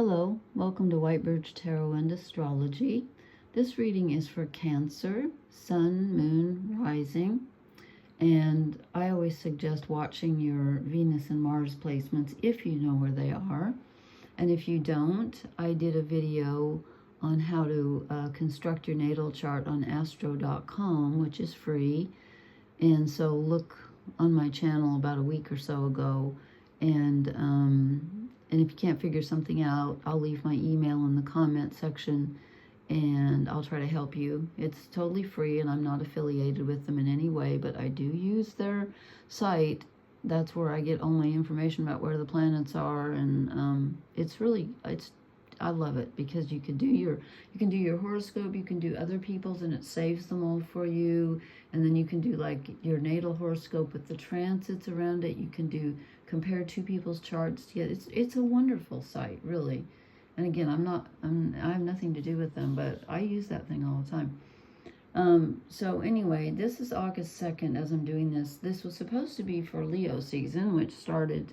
Hello, welcome to White Birch Tarot and Astrology. This reading is for Cancer, Sun, Moon, Rising, and I always suggest watching your Venus and Mars placements if you know where they are. And if you don't, I did a video on how to construct your natal chart on astro.com, which is free. And so look on my channel about a week or so ago, and if you can't figure something out, I'll leave my email in the comment section and I'll try to help you. It's totally free and I'm not affiliated with them in any way, but I do use their site. That's where I get only information about where the planets are, and I love it because you can do your horoscope, you can do other people's, and it saves them all for you. And then you can do like your natal horoscope with the transits around it. You can compare two people's charts together. It's a wonderful site, really. And again, I have nothing to do with them, but I use that thing all the time. So anyway, this is August 2nd as I'm doing this. This was supposed to be for Leo season, which started,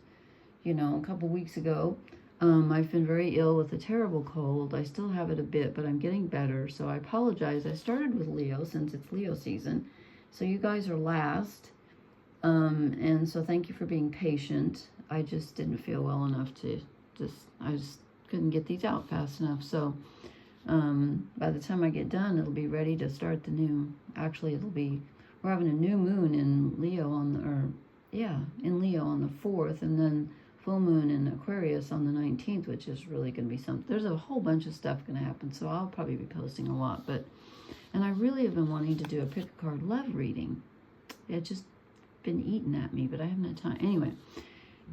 a couple weeks ago. I've been very ill with a terrible cold. I still have it a bit, but I'm getting better. So I apologize. I started with Leo since it's Leo season. So you guys are last. And so thank you for being patient. I just didn't feel well enough I just couldn't get these out fast enough. So by the time I get done, it'll be ready to start actually we're having a new moon in Leo in Leo on the 4th, and then full moon in Aquarius on the 19th, which is really going to be something. There's a whole bunch of stuff going to happen, so I'll probably be posting a lot. And I really have been wanting to do a pick a card love reading. It's just been eating at me, but I haven't had time. Anyway,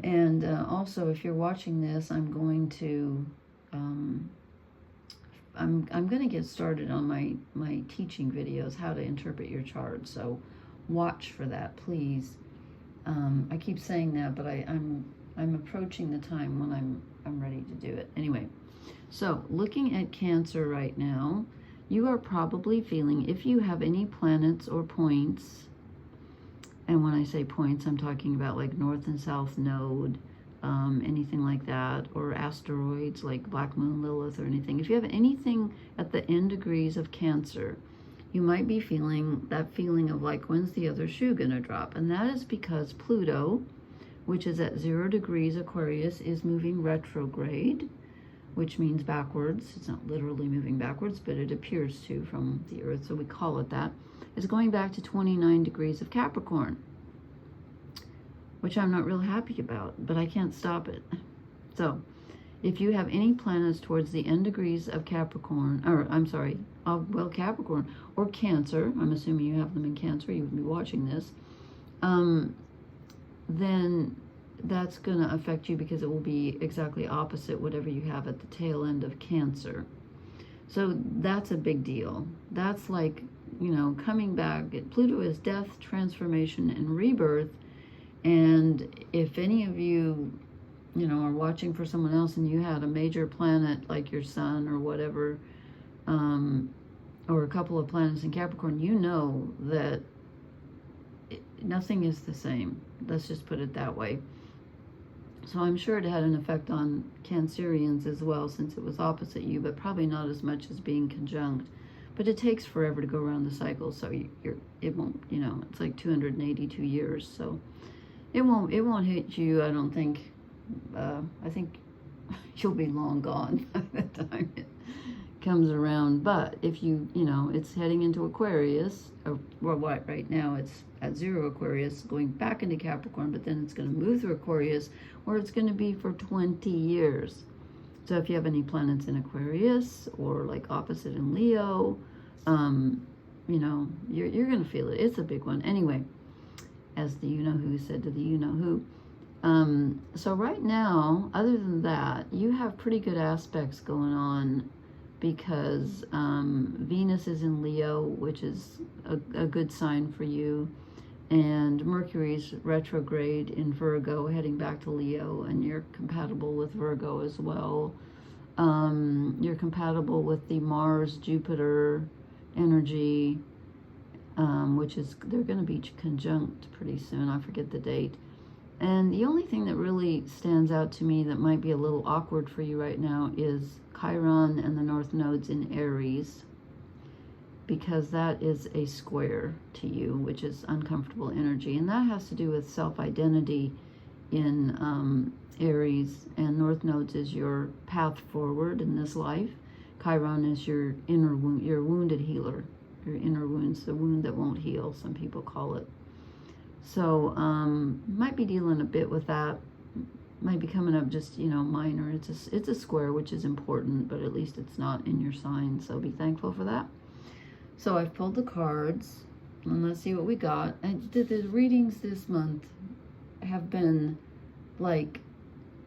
and also if you're watching this, I'm going to I'm going to get started on my teaching videos, how to interpret your chart. So watch for that, please. I keep saying that, but I'm approaching the time when I'm ready to do it. Anyway, so looking at Cancer right now, you are probably feeling, if you have any planets or points, and when I say points, I'm talking about like North and South Node, anything like that, or asteroids like Black Moon, Lilith, or anything. If you have anything at the end degrees of Cancer, you might be feeling that feeling of like, when's the other shoe gonna drop? And that is because Pluto, which is at 0 degrees Aquarius, is moving retrograde, which means backwards. It's not literally moving backwards, but it appears to from the Earth, so we call it that. It's going back to 29 degrees of Capricorn, which I'm not real happy about, but I can't stop it. So if you have any planets towards the end degrees of Capricorn, Capricorn or Cancer, I'm assuming you have them in Cancer, you would be watching this, then that's going to affect you because it will be exactly opposite whatever you have at the tail end of Cancer. So that's a big deal. That's like, coming back. Pluto is death, transformation, and rebirth. And if any of you, are watching for someone else and you had a major planet like your sun or whatever, or a couple of planets in Capricorn, you know that nothing is the same. Let's just put it that way. So I'm sure it had an effect on Cancerians as well, since it was opposite you, but probably not as much as being conjunct. But it takes forever to go around the cycle, so it won't, it's like 282 years, so it won't hit you, I don't think. I think you'll be long gone by the time it comes around. But if it's heading into Aquarius, right now it's at 0 Aquarius, going back into Capricorn, but then it's going to move through Aquarius, where it's going to be for 20 years. So if you have any planets in Aquarius or like opposite in Leo, you're going to feel it. It's a big one. Anyway, as the you-know-who said to the you-know-who. So right now, other than that, you have pretty good aspects going on because Venus is in Leo, which is a good sign for you. And Mercury's retrograde in Virgo, heading back to Leo, and you're compatible with Virgo as well. You're compatible with the Mars-Jupiter energy, which is, they're going to be conjunct pretty soon. I forget the date. And the only thing that really stands out to me that might be a little awkward for you right now is Chiron and the North Nodes in Aries, because that is a square to you, which is uncomfortable energy. And that has to do with self-identity in Aries, and North Nodes is your path forward in this life. Chiron is your inner wound, your wounded healer, your inner wounds, the wound that won't heal, some people call it. So might be dealing a bit with that. Might be coming up just, minor. It's a square, which is important, but at least it's not in your sign, so be thankful for that. So I've pulled the cards, and let's see what we got. And the readings this month have been like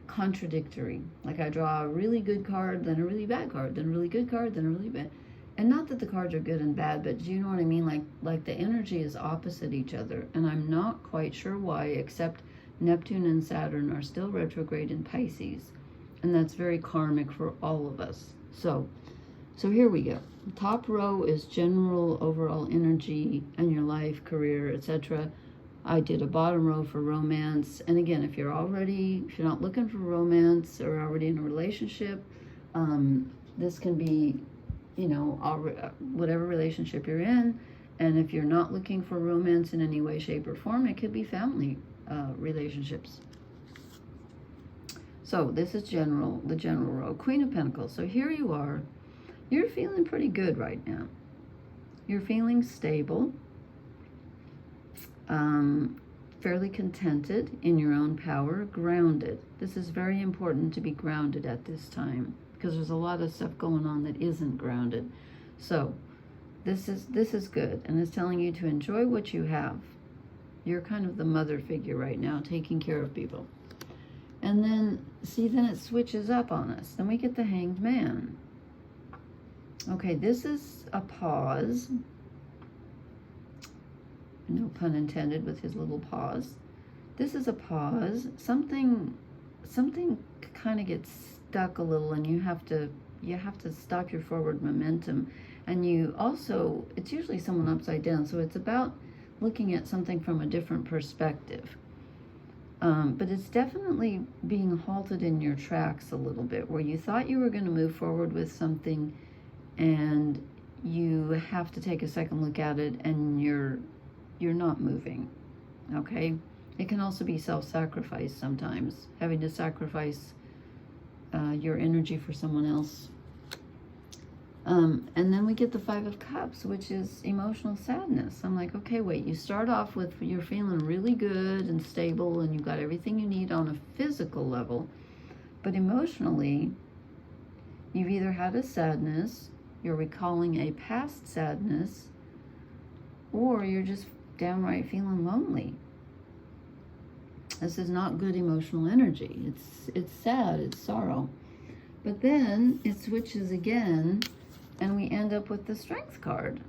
contradictory. Like I draw a really good card, then a really bad card, then a really good card, then a really bad. And not that the cards are good and bad, but do you know what I mean? Like the energy is opposite each other, and I'm not quite sure why, except Neptune and Saturn are still retrograde in Pisces, and that's very karmic for all of us. So here we go. Top row is general overall energy and your life, career, etc. I did a bottom row for romance. And again, if you're not looking for romance or already in a relationship, this can be, whatever relationship you're in. And if you're not looking for romance in any way, shape, or form, it could be family relationships. So this is the general row, Queen of Pentacles. So here you are. You're feeling pretty good right now. You're feeling stable, fairly contented in your own power, grounded. This is very important to be grounded at this time, because there's a lot of stuff going on that isn't grounded. So this is good, and it's telling you to enjoy what you have. You're kind of the mother figure right now, taking care of people. And then, then it switches up on us. Then we get the Hanged Man. Okay, this is a pause. No pun intended with his little pause. This is a pause. Something kind of gets stuck a little, and you have to stop your forward momentum. And it's usually someone upside down, so it's about looking at something from a different perspective. But it's definitely being halted in your tracks a little bit, where you thought you were going to move forward with something, and you have to take a second look at it, and you're not moving. Okay? It can also be self-sacrifice sometimes, having to sacrifice your energy for someone else. And then we get the Five of Cups, which is emotional sadness. I'm like, okay, wait, you start off with you're feeling really good and stable, and you've got everything you need on a physical level, but emotionally, you've either had a sadness, you're recalling a past sadness, or you're just downright feeling lonely. This is not good emotional energy. It's sad, it's sorrow. But then it switches again, and we end up with the Strength card.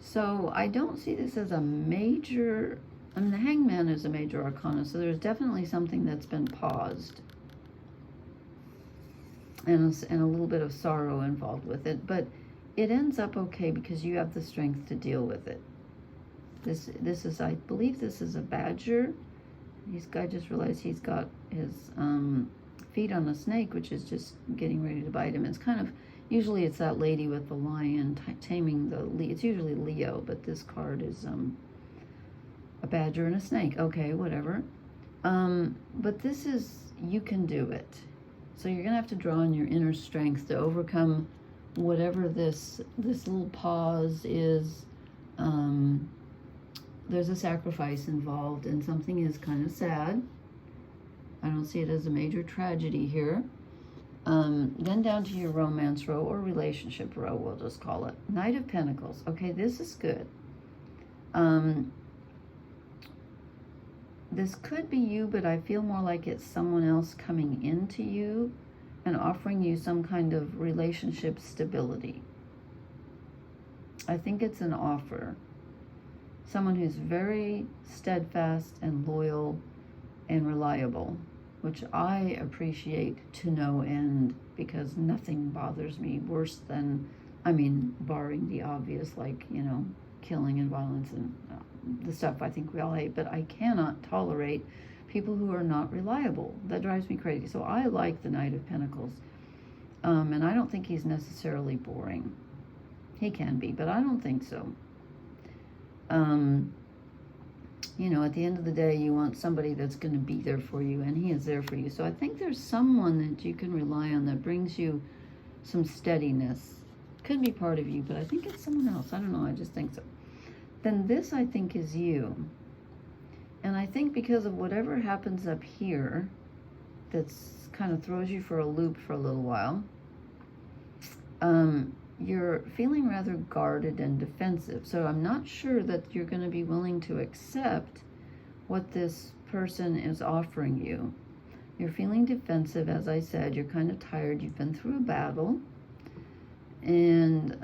So I don't see this as a major, the Hangman is a major arcana, so there's definitely something that's been paused. And a little bit of sorrow involved with it, but it ends up okay because you have the strength to deal with it. This is, I believe this is a badger. I just realized he's got his feet on a snake, which is just getting ready to bite him. It's kind of, usually it's that lady with the lion taming it's usually Leo, but this card is a badger and a snake. Okay, whatever. But this is, you can do it. So you're going to have to draw on your inner strength to overcome whatever this little pause is. There's a sacrifice involved, and something is kind of sad. I don't see it as a major tragedy here. Then down to your romance row, or relationship row, we'll just call it. Knight of Pentacles. Okay, this is good. This could be you, but I feel more like it's someone else coming into you and offering you some kind of relationship stability. I think it's an offer. Someone who's very steadfast and loyal and reliable, which I appreciate to no end, because nothing bothers me worse than, barring the obvious, like, killing and violence and the stuff I think we all hate, but I cannot tolerate people who are not reliable. That drives me crazy. So I like the Knight of Pentacles. And I don't think he's necessarily boring. He can be, but I don't think so. You know, at the end of the day, you want somebody that's going to be there for you, and he is there for you. So I think there's someone that you can rely on that brings you some steadiness. Could be part of you, but I think it's someone else. I don't know, I just think so. Then this, I think, is you. And I think because of whatever happens up here, that's kind of throws you for a loop for a little while, you're feeling rather guarded and defensive. So I'm not sure that you're going to be willing to accept what this person is offering you. You're feeling defensive, as I said. You're kind of tired. You've been through a battle. And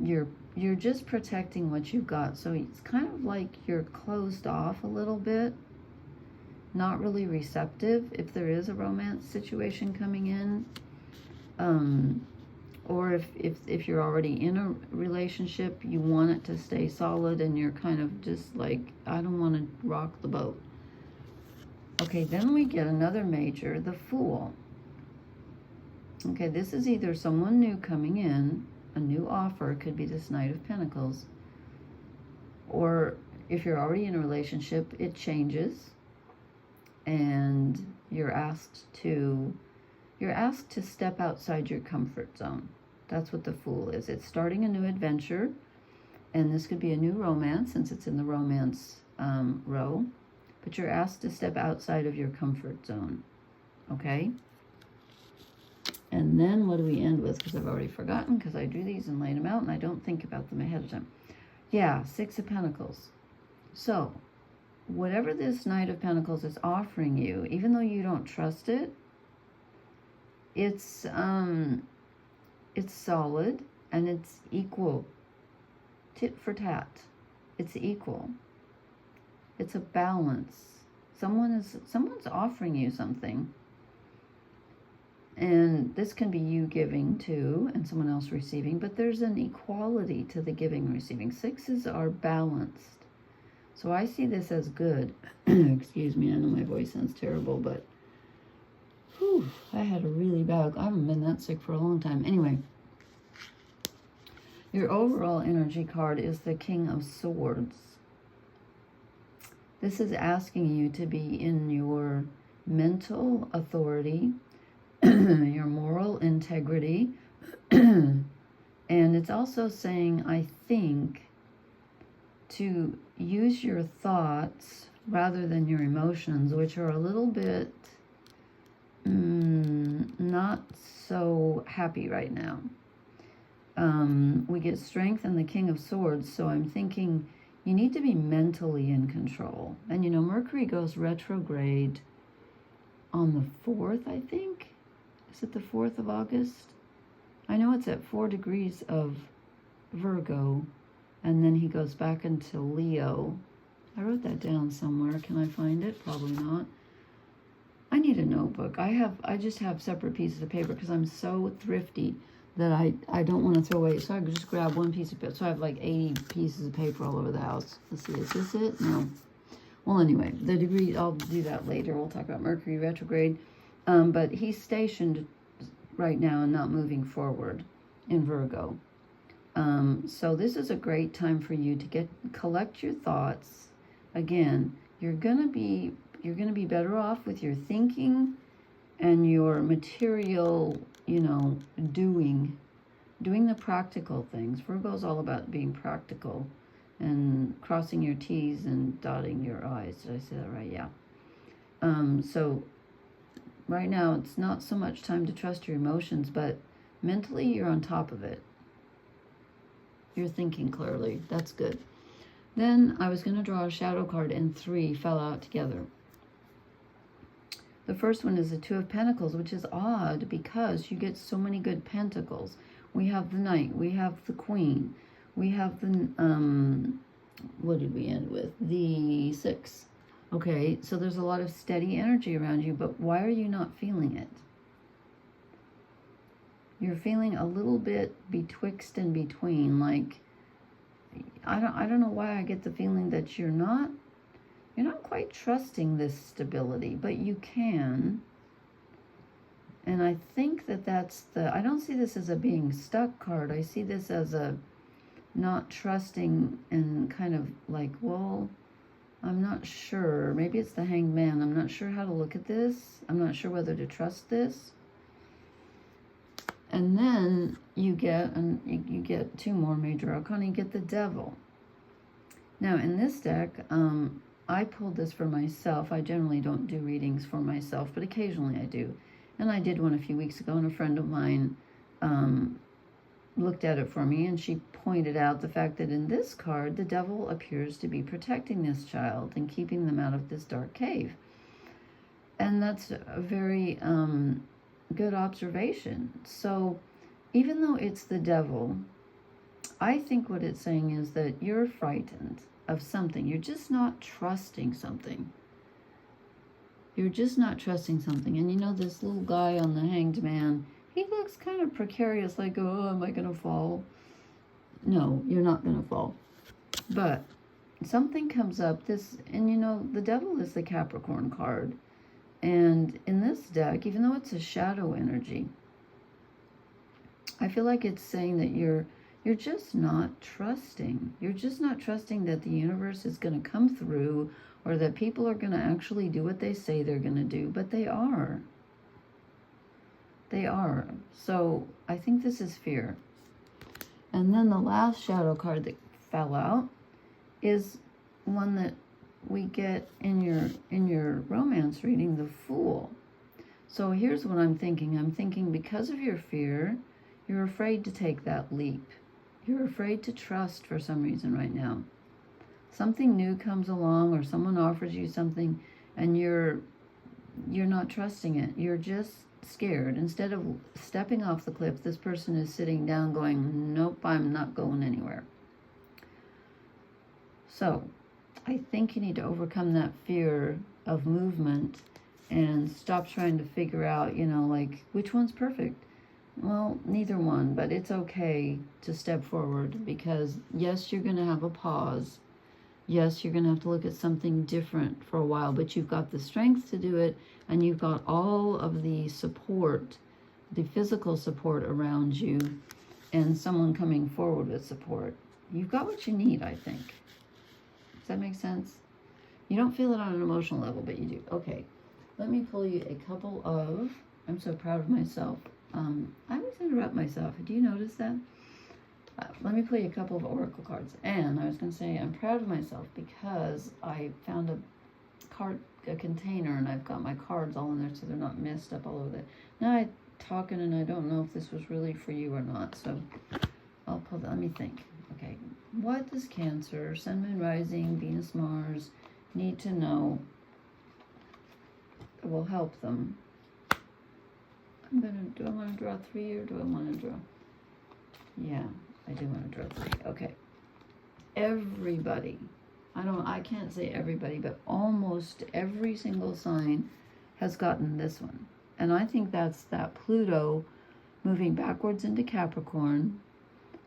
you're just protecting what you've got. So it's kind of like you're closed off a little bit. Not really receptive if there is a romance situation coming in. Or if you're already in a relationship, you want it to stay solid and you're kind of just like, I don't want to rock the boat. Okay, then we get another major, the Fool. Okay, this is either someone new coming in, a new offer, could be this Knight of Pentacles. Or if you're already in a relationship, it changes. And you're asked to step outside your comfort zone. That's what the Fool is. It's starting a new adventure, and this could be a new romance since it's in the romance row, but you're asked to step outside of your comfort zone, okay? And then what do we end with? Because I've already forgotten, because I do these and lay them out, and I don't think about them ahead of time. Yeah, Six of Pentacles. So, whatever this Knight of Pentacles is offering you, even though you don't trust it, it's solid and it's equal, tit for tat. It's equal. It's a balance. Someone's offering you something, and this can be you giving too, and someone else receiving. But there's an equality to the giving and receiving. Sixes are balanced, so I see this as good. Excuse me, I know my voice sounds terrible, but whew, I had a really bad, I haven't been that sick for a long time. Anyway, your overall energy card is the King of Swords. This is asking you to be in your mental authority, your moral integrity, and it's also saying, I think, to use your thoughts rather than your emotions, which are a little bit not so happy right now. We get strength and the King of Swords, so I'm thinking you need to be mentally in control. And you know, Mercury goes retrograde on the 4th, I think. Is it the 4th of August? I know it's at 4 degrees of Virgo, and then he goes back into Leo. I wrote that down somewhere. Can I find it? Probably not. I need a notebook. I just have separate pieces of paper because I'm so thrifty that I don't want to throw away. So I could just grab one piece of paper. So I have like 80 pieces of paper all over the house. Let's see, is this it? No. Well, anyway, the degree, I'll do that later. We'll talk about Mercury retrograde. But he's stationed right now and not moving forward in Virgo. So this is a great time for you to collect your thoughts. Again, you're gonna be better off with your thinking and your material, you know, doing the practical things. Virgo's all about being practical and crossing your T's and dotting your I's. Did I say that right? Yeah. So right now it's not so much time to trust your emotions, but mentally you're on top of it. You're thinking clearly. That's good. Then I was going to draw a shadow card, and 3 fell out together. The first one is the Two of Pentacles, which is odd because you get so many good pentacles. We have the Knight, we have the Queen, we have the, what did we end with? The 6. Okay, so there's a lot of steady energy around you, but why are you not feeling it? You're feeling a little bit betwixt and between, like, I don't know why I get the feeling that you're not you're not quite trusting this stability, but you can. And I think that that's I don't see this as a being stuck card. I see this as a not trusting and kind of like, well, I'm not sure. Maybe it's the Hanged Man. I'm not sure how to look at this. I'm not sure whether to trust this. And then you get two more major arcana. You get the Devil. Now in this deck, I pulled this for myself. I generally don't do readings for myself, but occasionally I do. And I did one a few weeks ago, and a friend of mine looked at it for me, and she pointed out the fact that in this card, the Devil appears to be protecting this child and keeping them out of this dark cave. And that's a very good observation. So even though it's the Devil, I think what it's saying is that you're frightened of something. You're just not trusting something. You're just not trusting something. And you know, this little guy on the Hanged Man, he looks kind of precarious, like, oh, am I going to fall? No, you're not going to fall. But something comes up. And you know, the Devil is the Capricorn card. And in this deck, even though it's a shadow energy, I feel like it's saying that you're just not trusting. You're just not trusting that the universe is going to come through, or that people are going to actually do what they say they're going to do, but they are. They are. So I think this is fear. And then the last shadow card that fell out is one that we get in your romance reading, the Fool. So here's what I'm thinking. I'm thinking because of your fear, you're afraid to take that leap. You're afraid to trust for some reason right now. Something new comes along, or someone offers you something, and you're not trusting it. You're just scared. Instead of stepping off the cliff, this person is sitting down going, nope, I'm not going anywhere. So I think you need to overcome that fear of movement and stop trying to figure out, you know, like, which one's perfect? Well, neither one, but it's okay to step forward, because yes, you're going to have a pause. Yes, you're going to have to look at something different for a while, but you've got the strength to do it, and you've got all of the support, the physical support around you, and someone coming forward with support. You've got what you need, I think. Does that make sense? You don't feel it on an emotional level, but you do. Okay, let me pull you a couple of, I'm so proud of myself. I always interrupt myself. Do you notice that? Let me play a couple of oracle cards. And I was going to say I'm proud of myself because I found a container, and I've got my cards all in there so they're not messed up all over there. Now I'm talking and I don't know if this was really for you or not. So I'll pull that. Let me think. Okay. What does Cancer, Sun, Moon, Rising, Venus, Mars need to know that will help them? Do I want to draw 3 or do I want to draw? Yeah. I do want to draw 3. Okay. Everybody, I can't say everybody, but almost every single sign has gotten this one. And I think that's that Pluto moving backwards into Capricorn.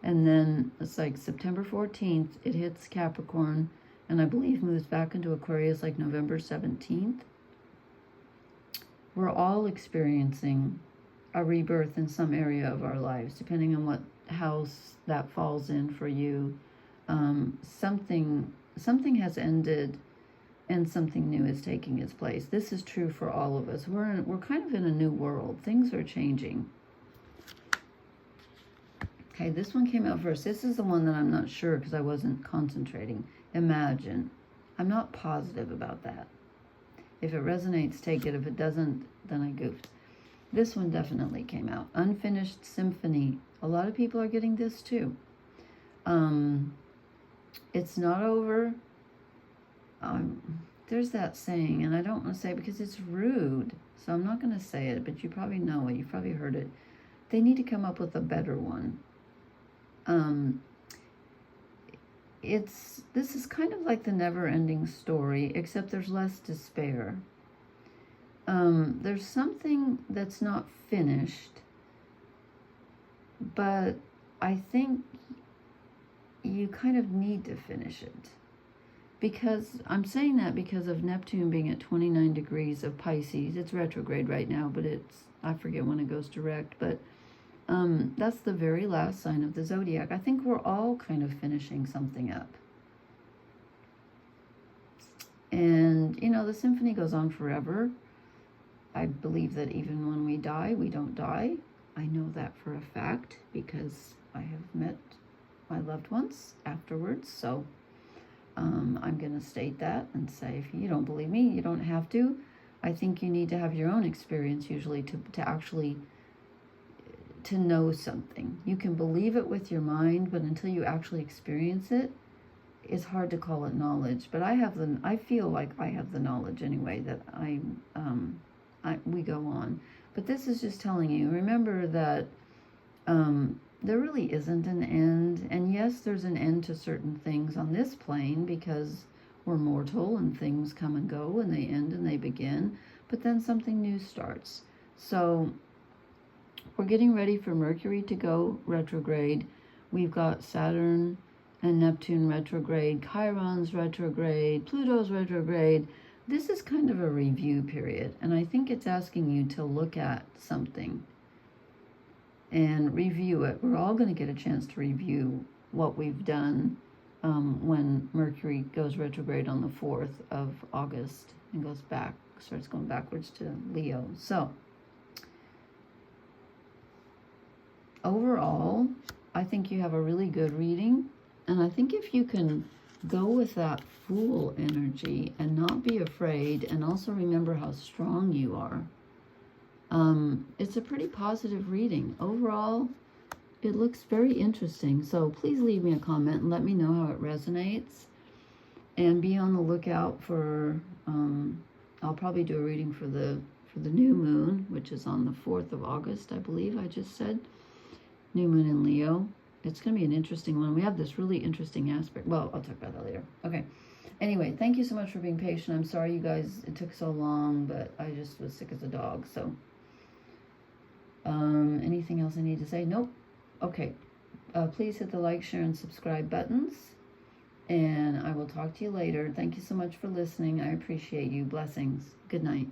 And then it's like September 14th, it hits Capricorn, and I believe moves back into Aquarius like November 17th. We're all experiencing a rebirth in some area of our lives, depending on what house that falls in for you. Something has ended and something new is taking its place. This is true for all of us. We're kind of in a new world. Things are changing. Okay, this one came out first. This is the one that I'm not sure because I wasn't concentrating. Imagine. I'm not positive about that. If it resonates, take it. If it doesn't, then I goofed. This one definitely came out. Unfinished Symphony. A lot of people are getting this too. It's not over. There's that saying, and I don't want to say it because it's rude, so I'm not going to say it, but you probably know it. You've probably heard it. They need to come up with a better one. This is kind of like the never-ending story, except there's less despair. There's something that's not finished, but I think you kind of need to finish it. because I'm saying that because of Neptune being at 29 degrees of Pisces. It's retrograde right now, but I forget when it goes direct, but that's the very last sign of the zodiac. I think we're all kind of finishing something up. And, you know, the symphony goes on forever. I believe that even when we die, we don't die. I know that for a fact because I have met my loved ones afterwards. So I'm going to state that and say, if you don't believe me, you don't have to. I think you need to have your own experience usually to actually to know something. You can believe it with your mind, but until you actually experience it, it's hard to call it knowledge. But I feel like I have the knowledge anyway, that we go on. But this is just telling you, remember that there really isn't an end. And yes, there's an end to certain things on this plane because we're mortal and things come and go and they end and they begin. But then something new starts. So we're getting ready for Mercury to go retrograde. We've got Saturn and Neptune retrograde, Chiron's retrograde, Pluto's retrograde. This is kind of a review period, and I think it's asking you to look at something and review it. We're all going to get a chance to review what we've done when Mercury goes retrograde on the 4th of August and starts going backwards to Leo. So overall, I think you have a really good reading. And I think if you can go with that Fool energy and not be afraid and also remember how strong you are, it's a pretty positive reading. Overall, it looks very interesting. So please leave me a comment and let me know how it resonates. And be on the lookout for, I'll probably do a reading for the new moon, which is on the 4th of August, I believe I just said. New moon in Leo. It's going to be an interesting one. We have this really interesting aspect. Well, I'll talk about that later. Okay. Anyway, thank you so much for being patient. I'm sorry, you guys, it took so long, but I just was sick as a dog. So, anything else I need to say? Nope. Okay. Please hit the like, share, and subscribe buttons. And I will talk to you later. Thank you so much for listening. I appreciate you. Blessings. Good night.